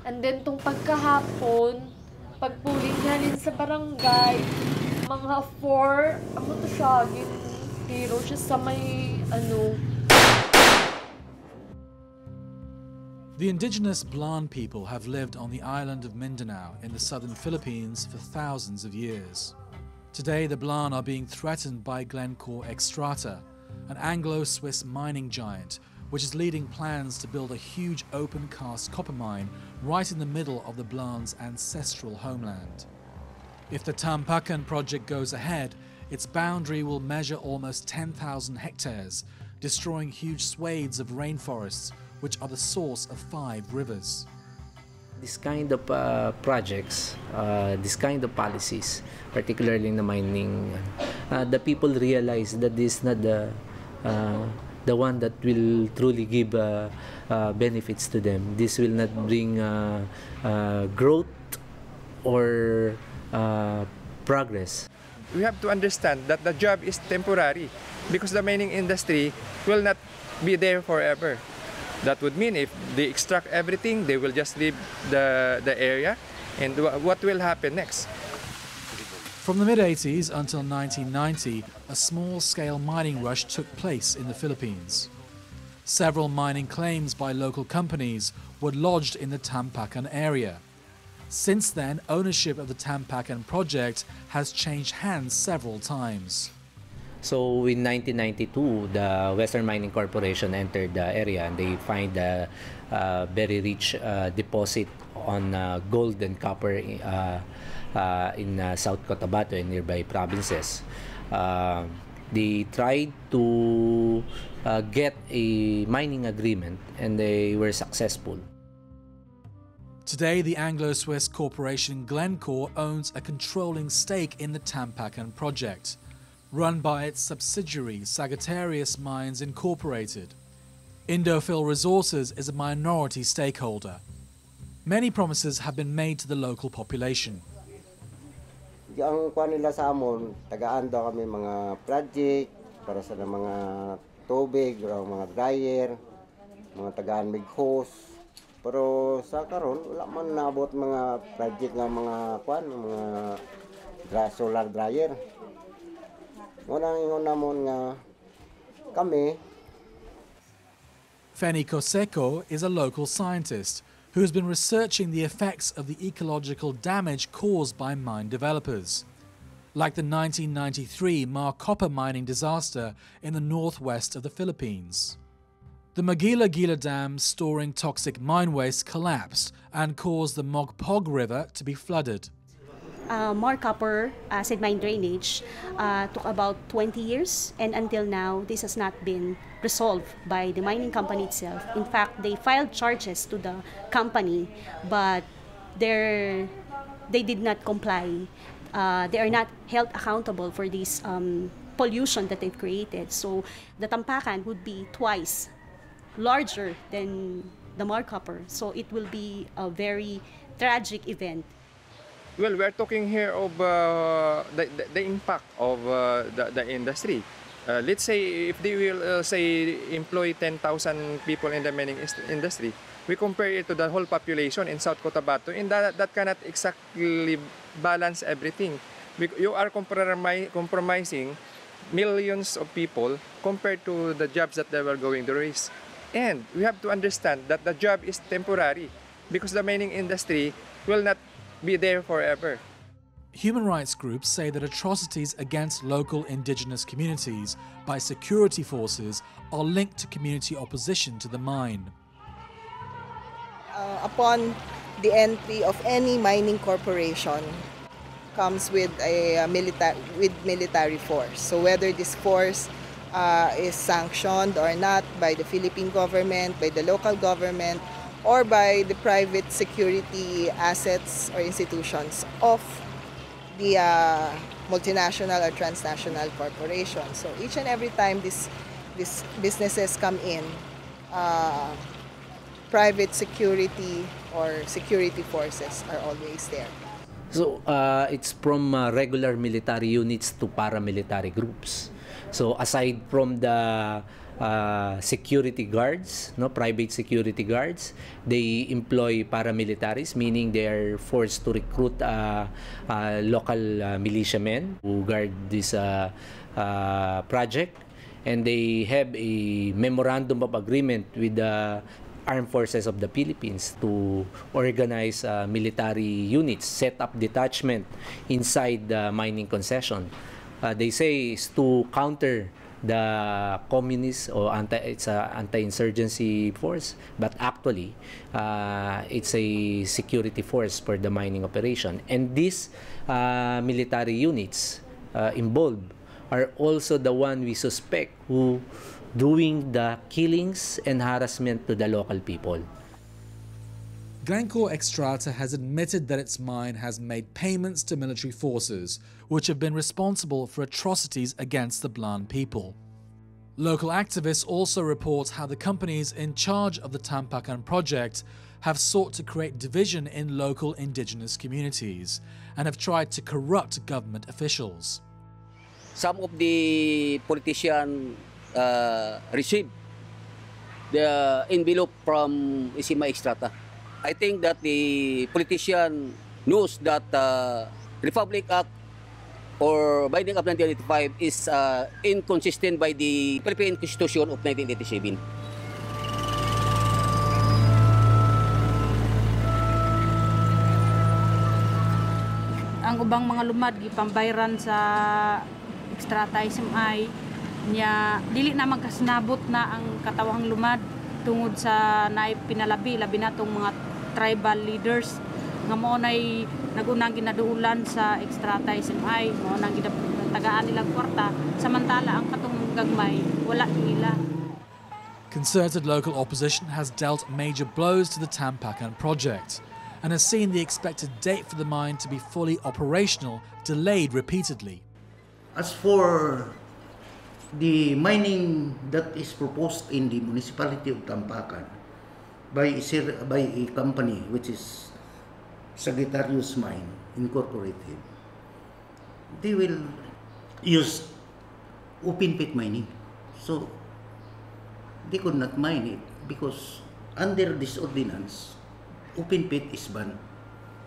And then tung pagkahapon, pagpuling halin sa barangay, mga 4, amo to siya, tiro siya sa may, The indigenous Blan people have lived on the island of Mindanao in the southern Philippines for thousands of years. Today, the Blan are being threatened by Glencore Xstrata, an Anglo-Swiss mining giant, which is leading plans to build a huge open-cast copper mine right in the middle of the Blan's ancestral homeland. If the Tampakan project goes ahead, its boundary will measure almost 10,000 hectares, destroying huge swathes of rainforests, which are the source of 5 rivers. This kind of projects, this kind of policies, particularly in the mining, the people realize that this is not the one that will truly give benefits to them. This will not bring growth or progress. We have to understand that the job is temporary because the mining industry will not be there forever. That would mean if they extract everything, they will just leave the area. And what will happen next? From the mid-80s until 1990, a small-scale mining rush took place in the Philippines. Several mining claims by local companies were lodged in the Tampakan area. Since then, ownership of the Tampakan project has changed hands several times. So in 1992, the Western Mining Corporation entered the area and they find a very rich deposit on gold and copper in South Cotabato and nearby provinces. They tried to get a mining agreement and they were successful. Today, the Anglo-Swiss corporation Glencore owns a controlling stake in the Tampakan project, run by its subsidiary Sagittarius Mines Incorporated. Indophil Resources is a minority stakeholder. Many promises have been made to the local population. Ang kuha nila sa amon, tagaan daw kami mga project para sa mga tubig, mga dryer, mga tagaan mig hose. Pero sa karon wala man naabot mga project nga mga kuan, mga solar dryer. Feni Koseko is a local scientist who has been researching the effects of the ecological damage caused by mine developers, like the 1993 Mar copper mining disaster in the northwest of the Philippines. The Magila-Gila Dam storing toxic mine waste collapsed and caused the Mogpog River to be flooded. More copper acid mine drainage took about 20 years, and until now this has not been resolved by the mining company itself. In fact, they filed charges to the company, but they did not comply. They are not held accountable for this pollution that they've created. So the Tampakan would be twice larger than the Mar copper. So it will be a very tragic event. Well, we're talking here of the impact of the industry. Let's say if they will employ 10,000 people in the mining industry, we compare it to the whole population in South Cotabato, and that cannot exactly balance everything. You are compromising millions of people compared to the jobs that they were going to raise. And we have to understand that the job is temporary because the mining industry will not be there forever. Human rights groups say that atrocities against local indigenous communities by security forces are linked to community opposition to the mine. Upon the entry of any mining corporation comes with a military force. So whether this force is sanctioned or not by the Philippine government, by the local government, or by the private security assets or institutions of the multinational or transnational corporations. So each and every time these businesses come in, private security or security forces are always there. So it's from regular military units to paramilitary groups. So aside from the security guards, no, private security guards. They employ paramilitaries, meaning they are forced to recruit local militiamen who guard this project. And they have a memorandum of agreement with the Armed Forces of the Philippines to organize military units, set up detachment inside the mining concession. They say it's to counter the communist or anti-insurgency force, but actually it's a security force for the mining operation. And these military units involved are also the one we suspect who doing the killings and harassment to the local people. Glencore Xstrata has admitted that its mine has made payments to military forces, which have been responsible for atrocities against the Blan people. Local activists also report how the companies in charge of the Tampakan project have sought to create division in local indigenous communities and have tried to corrupt government officials. Some of the politicians received the envelope from Isima Xstrata. I think that the politician knows that Republic Act or Binding Act 1985 is inconsistent by the Philippine Constitution of 1987. Ang ubang mga lumad gipambayran sa Xstrata SMI nya dili na magkasinabot na ang katawang lumad tungod sa naay pinalabi labi natong mga tribal leaders nga mao nay nagunang ginaduulan sa Xstrata SMI, mao nang gidatagaan nilang kwarta samantala ang katong gagmay wala nila. Concerted local opposition has dealt major blows to the Tampakan project and has seen the expected date for the mine to be fully operational delayed repeatedly. As for the mining that is proposed in the municipality of Tampakan by a company which is Sagittarius Mine Incorporated, they will use open pit mining. So they could not mine it because under this ordinance, open pit is banned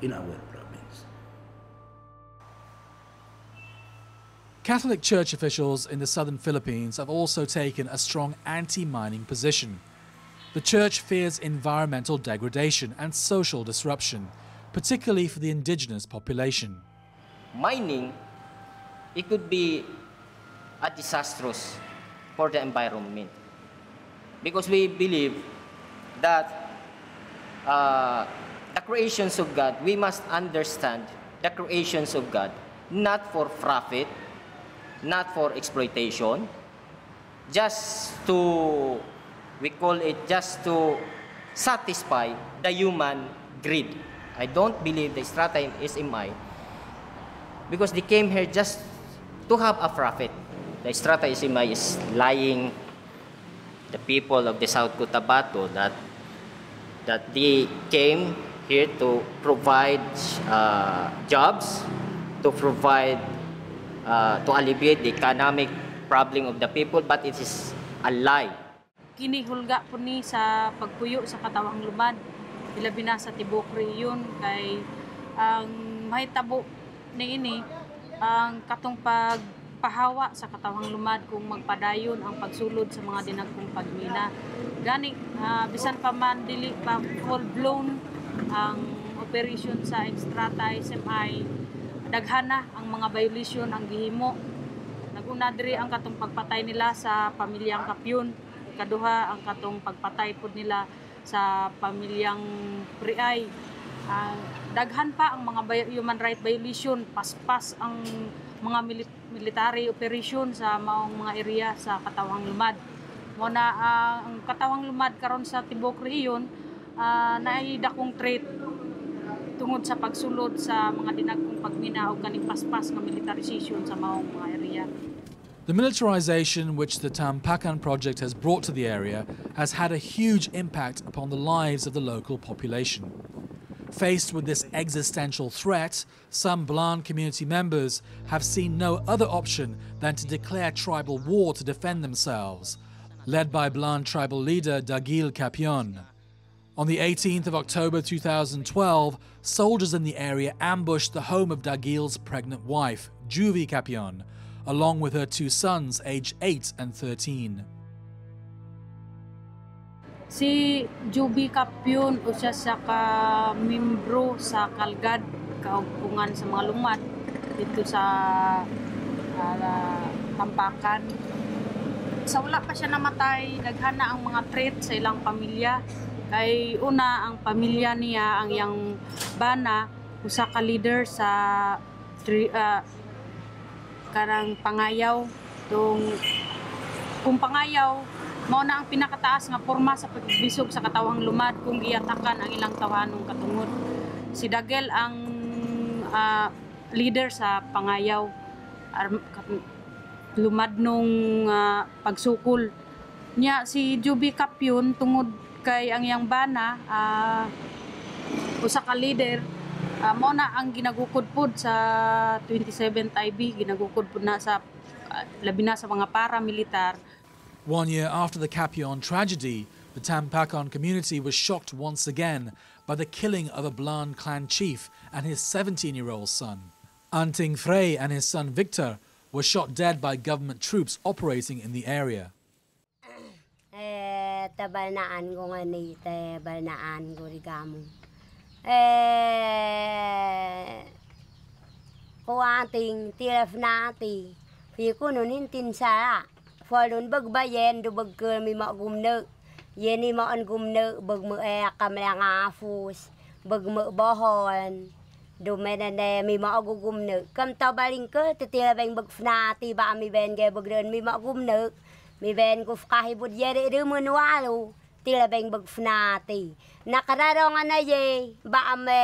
in our province. Catholic Church officials in the southern Philippines have also taken a strong anti-mining position. The Church fears environmental degradation and social disruption, particularly for the indigenous population. Mining, it could be a disastrous for the environment because we believe that the creations of God, we must understand the creations of God not for profit, not for exploitation, just to, we call it just to satisfy the human greed. I don't believe the Xstrata SMI because they came here just to have a profit. The Xstrata SMI is lying the people of the South Cotabato that they came here to provide jobs, to provide to alleviate the economic problem of the people, but it is a lie. Kinihulga po ni sa pagpuyo sa katawang lumad, ilabi na sa tibok rehiyon kay ang mahitabo niini ang katong pagpahawa sa katawang lumad kung magpadayon ang pagsulod sa mga dinagkong pagmina. Gani bisan pa man dili pa full blown ang operation sa Xstrata SMI, daghana ang mga violation ang gihimo. Naguna diri ang katong pagpatay nila sa pamilyang Kapyun, kaduha ang katong pagpatay pud nila sa pamilyang Priay. Daghan pa ang mga human right violation, paspas ang mga military operation sa maong mga area sa katawang lumad. Mo na ang katawang lumad karon sa tibok rehiyon naay dakong threat tungod sa pagsulod sa mga dinagkong pagmina o kaning paspas nga militarization sa maong mga area. The militarization which the Tampakan project has brought to the area has had a huge impact upon the lives of the local population. Faced with this existential threat, some Blan community members have seen no other option than to declare tribal war to defend themselves, led by Blan tribal leader Dagil Kapion. On the 18th of October 2012, soldiers in the area ambushed the home of Dagil's pregnant wife, Juvi Kapion, along with her two sons aged 8 and 13. Si Jubi Kapion usa sa ka-membro sa Kalgad, kaupungan sa mga lumad dito sa Tampakan. Sa wala pa siya namatay, naghana ang mga threat sa ilang pamilya. Kay una ang pamilya niya, ang yang bana, usa ka leader sa karang pangayaw. Kung pangayaw, mao na ang pinakataas nga porma sa pagbisog sa katawhang lumad kung giyatakan ang ilang tawhanong katungod. Si Dagel ang leader sa pangayaw, lumad nung pagsukol niya. Si Jubi Kapion tungod kay ang yang bana usa ka leader, mao na ang ginagukod pod sa 27th IB, ginagukod pod na sa labi na sa mga paramilitar. 1 year after the Kapion tragedy, the Tampakan community was shocked once again by the killing of a Blan clan chief and his 17-year-old son. Anting Frey and his son Victor were shot dead by government troops operating in the area. Tabanaan ko nga ni, tabanaan ko rigamo. Kuwating tilaf nati, fiyo nun hintin sa, falun bagbayen do bagker mi magumne, yeni maan gumne bag mo kamlang afus, bag mo bohon, do menane mi magugumne, kam tabaling ko titilabeng bagfnati ba mi ben gay bagren mi magumne. Mi ben ko kahibud yeri rumun walu tilabeng bagfnati. Nakararong na ye ba ame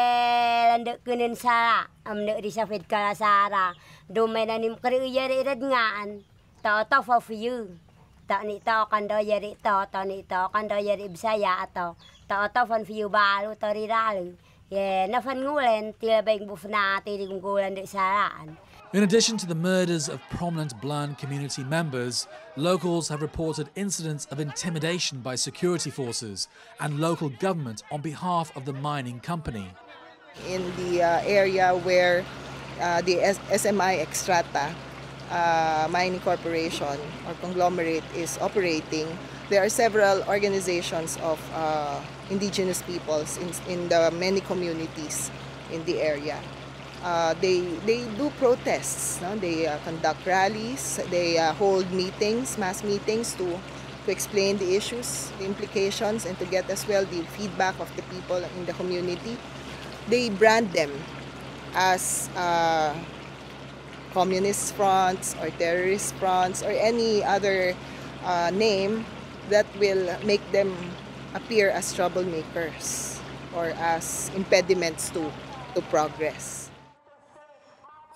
landek kunin sa amne di sa fit kalasara. Dumay na nim kari yeri red ngaan. Ta for you. Ta ni ta kando yeri ta ni ta kando yeri Bisaya ato. Ta fan for balu to riralu. Ye na fan ngulen tilabeng bufnati di gulan di saraan. In addition to the murders of prominent Blan community members, locals have reported incidents of intimidation by security forces and local government on behalf of the mining company. In the area where the SMI Extrata mining corporation or conglomerate is operating, there are several organizations of indigenous peoples in the many communities in the area. They do protests, no? They conduct rallies, they hold meetings, mass meetings to explain the issues, the implications, and to get as well the feedback of the people in the community. They brand them as communist fronts or terrorist fronts or any other name that will make them appear as troublemakers or as impediments to progress.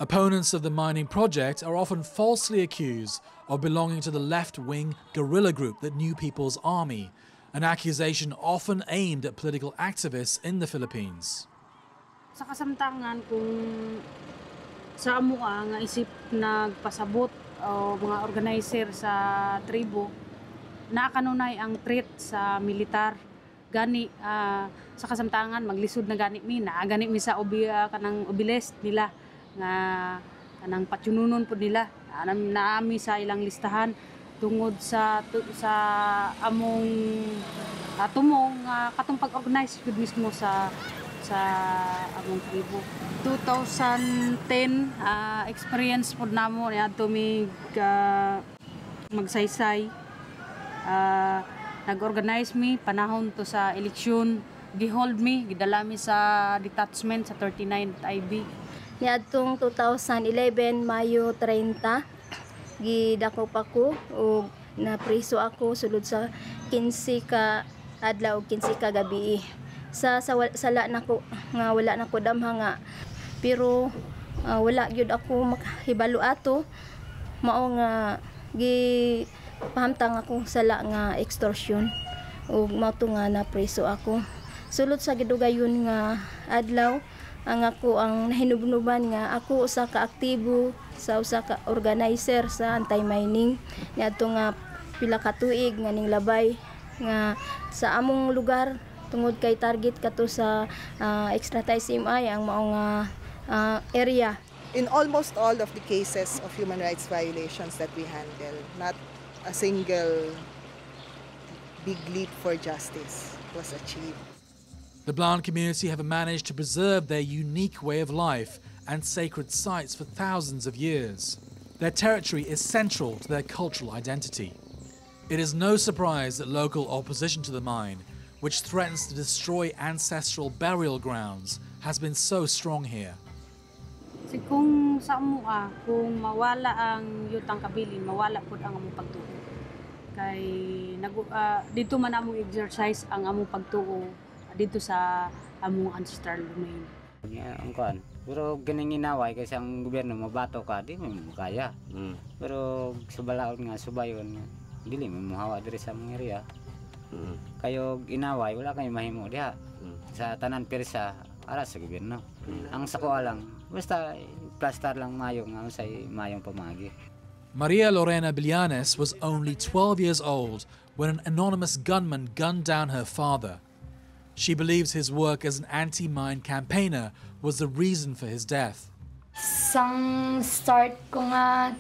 Opponents of the mining project are often falsely accused of belonging to the left-wing guerrilla group, the New People's Army, an accusation often aimed at political activists in the Philippines. Sa kasamtangan kung sa amua nga isip nagpasabot o mga organizer sa tribo, naakanunay ang threat sa militar. Gani sa kasamtangan maglisod na gani mi, naagani mi sa kanang obilest nila nga kanang patyununon po nila, naami sa ilang listahan tungod sa among tumong katong pag-organize jud mismo sa among tribo. 2010 experience pod namo niadto mi magsaysay, nag-organize mi panahon to sa eleksyon, gihold mi, gidala mi sa detachment sa 39th IB. Niadtong 2011 Mayo 30 gidakop ako ug napriso ako sulod sa 15 ka adlaw ug 15 ka gabi. Sala nako nga wala nako damha nga, pero wala gyud ako makahibalo ato, mao nga pahamtang ako sala nga extortion ug mao to nga napriso ako. Sulod sa gidugayon nga adlaw, ang ako ang nahinubnuban nga ako usa ka aktibo sa usa ka organizer sa anti-mining niadto nga pila ka tuig nga ning labay nga sa among lugar tungod kay target kato sa extradited SMI ang maong area. In almost all of the cases of human rights violations that we handle, not a single big leap for justice was achieved. The Blan community have managed to preserve their unique way of life and sacred sites for thousands of years. Their territory is central to their cultural identity. It is no surprise that local opposition to the mine, which threatens to destroy ancestral burial grounds, has been so strong here. Kung sa mua, kung mawala ang yutang kabilin, mawala po ang among pagtuo. Kay dito man among exercise ang among pagtuo dito sa among ancestral domain. Ang kuan, pero ganing inaway kasi ang gobyerno mabato ka di mo kaya. Pero sa balaod nga subayon nga dili mo hawa diri sa among area. Kayo inaway wala kayo mahimo diha. Sa tanan pirsa ara sa gobyerno. Ang sako lang basta plastar lang mayong ang say mayong pamagi. Maria Lorena Villanes was only 12 years old when an anonymous gunman gunned down her father. She believes his work as an anti-mine campaigner was the reason for his death. Sang start ko nga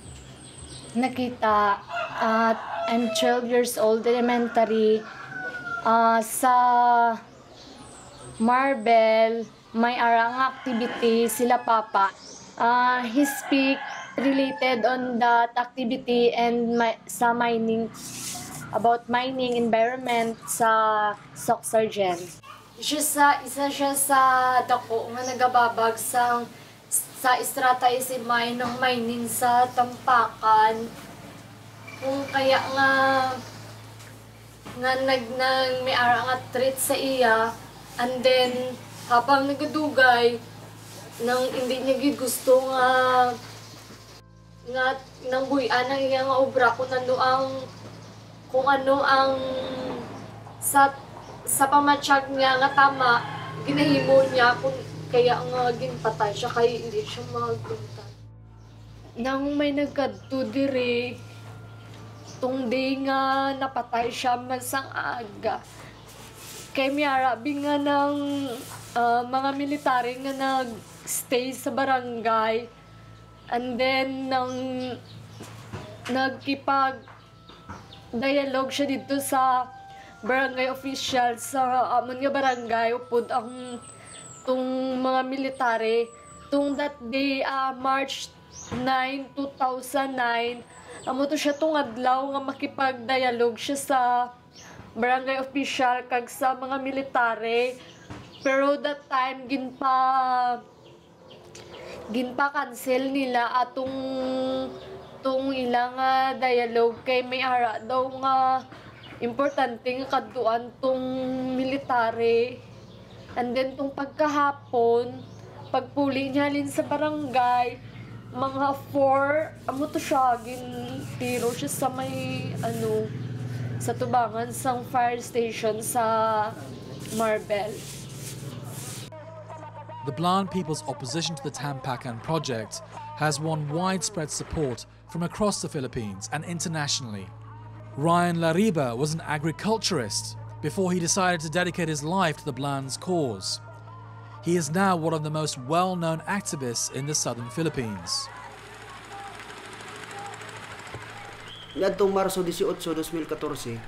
nakita at I'm 12 years old, elementary, sa Marble, may arang activity sila papa. He speak related on that activity and sa mining, about mining environment sa SOC Sergeant. Isa siya sa dako nga nagababag sa estrata isimay ng mining sa Tampakan. Kung kaya nga may arang nga treat sa iya, and then habang nagadugay nang hindi niya gid gusto nga nang buhian ang iya nga obra kung ano ang sa pamatsyag niya nga tama ginahimo niya kung kaya nga ginpatay siya kay hindi siya magpunta. Nang may nagkadto diri tung day nga napatay siya masang aga. Kay miyarabi nga ng mga military nga nag-stay sa barangay. And then, nagkipag-dialogue siya dito sa barangay official sa amon nga barangay. Upod ang tung mga military. Tung that day, March 9, 2009, amo to siya tung adlaw nga makipag-dialogue siya sa barangay official kag sa mga military. Pero that time ginpa-cancel nila atong ilang dialogue kay may ara daw nga importante nga kadtuan tong military. And then tong pagkahapon, pagpuli niya halin sa barangay, mga 4, amo to siya tiro siya sa may sa tubangan sang fire station sa Marbel. The Blan people's opposition to the Tampakan project has won widespread support from across the Philippines and internationally. Ryan Lariba was an agriculturist before he decided to dedicate his life to the Blan's cause. He is now one of the most well-known activists in the southern Philippines. Niadtong Marso 18, 2014,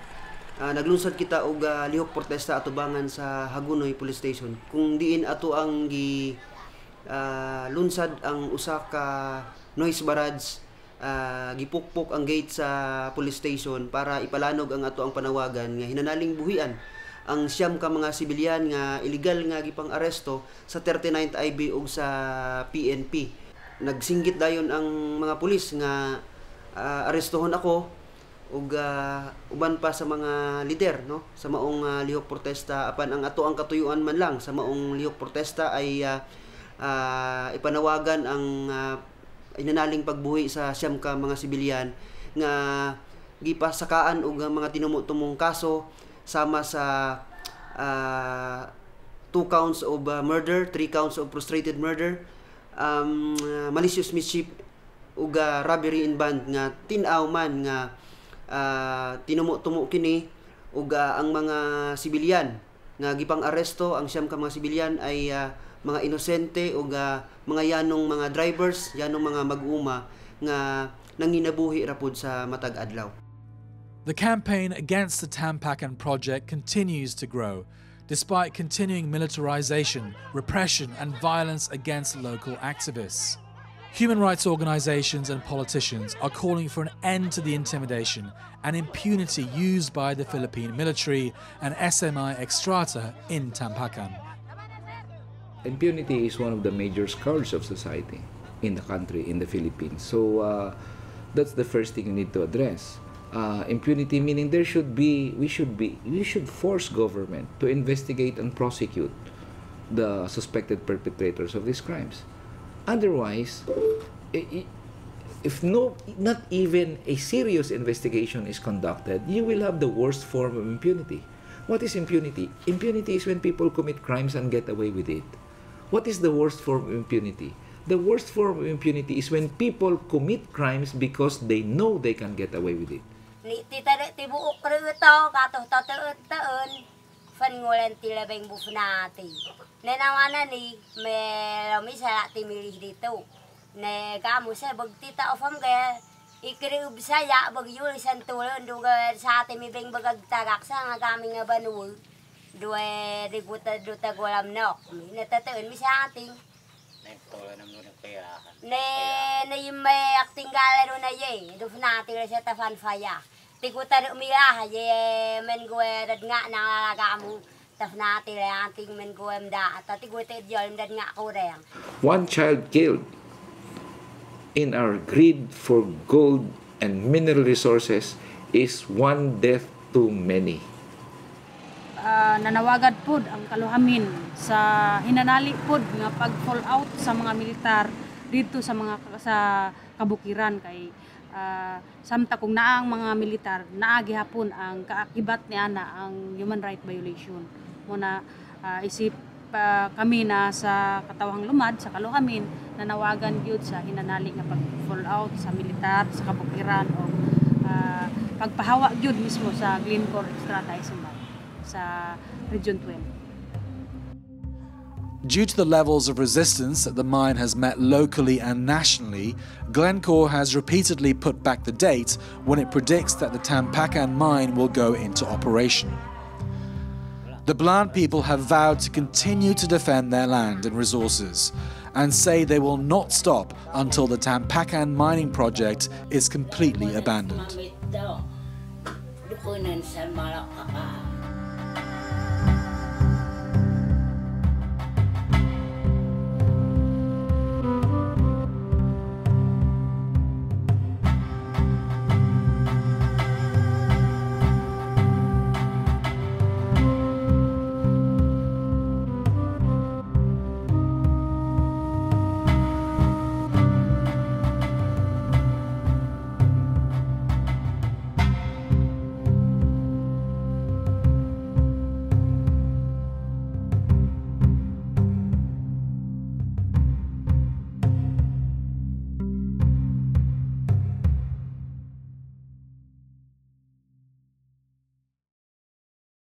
naglunsad kita og lihok protesta atubangan sa Hagunoy Police Station kung diin ato ang lunsad ang usa ka noise barrage, gipukpok ang gate sa police station para ipalanog ang ato ang panawagan nga hinanaling buhian ang siyam ka mga sibilyan nga illegal nga gipang aresto sa 39th IB ug sa PNP. Nagsinggit dayon ang mga pulis nga arestohon ako ug uban pa sa mga lider sa maong lihok protesta apan ang ato ang katuyuan man lang sa maong lihok protesta ay ipanawagan ang inanaling pagbuhi sa siyam ka mga sibilyan nga gipasakaan og mga tinumutumong kaso sama sa 2 counts of murder, 3 counts of frustrated murder, malicious mischief ug robbery in band nga tin-aw man nga tinumo-tumo kini ug ang mga sibilyan nga gipang aresto ang siyam ka mga sibilyan ay mga inosente ug mga yanong mga drivers, yanong mga mag-uma nga nanginabuhi ra pud sa matag adlaw. The campaign against the Tampakan project continues to grow, despite continuing militarization, repression and violence against local activists. Human rights organizations and politicians are calling for an end to the intimidation and impunity used by the Philippine military and SMI Extrata in Tampakan. Impunity is one of the major scourges of society in the country, in the Philippines. So that's the first thing you need to address. Impunity meaning we should force government to investigate and prosecute the suspected perpetrators of these crimes. Otherwise, if not even a serious investigation is conducted, you will have the worst form of impunity. What is impunity? Impunity is when people commit crimes and get away with it. What is the worst form of impunity? The worst form of impunity is when people commit crimes because they know they can get away with it. Ni titare tibuok rito kato taon fangulan tila beng bufnati. Nenawana ni me sala timilih dito. Ne kamu sa bagtita ofam kaya ikriub saya bagyul santulon duga sa timi beng bagagtagak sa nga kami nga banul. Dua riguta duta golam nok. Natataon mi sa ating. Ne may acting galero na ye. Dufnati la sa tafan faya. Tikuta umilah ye men gue dad nga nangagamu tafnati la anting men gue mda at tikuta idjol dad nga kurang. One child killed in our greed for gold and mineral resources is one death too many. Nanawagad pod ang kaluhamin sa hinanali pod nga pag-fall out sa mga militar dito sa mga sa kabukiran kay samta kung naang mga militar naagi hapon ang kaakibat ni ana ang human right violation muna isip kami na sa katawang lumad sa kaluhamin nanawagan gyud sa hinanali nga pag-fall out sa militar sa kabukiran o pagpahawa gyud mismo sa Glencore Extrata sa Region 12. Due to the levels of resistance that the mine has met locally and nationally, Glencore has repeatedly put back the date when it predicts that the Tampakan mine will go into operation. The Bland people have vowed to continue to defend their land and resources and say they will not stop until the Tampakan mining project is completely abandoned.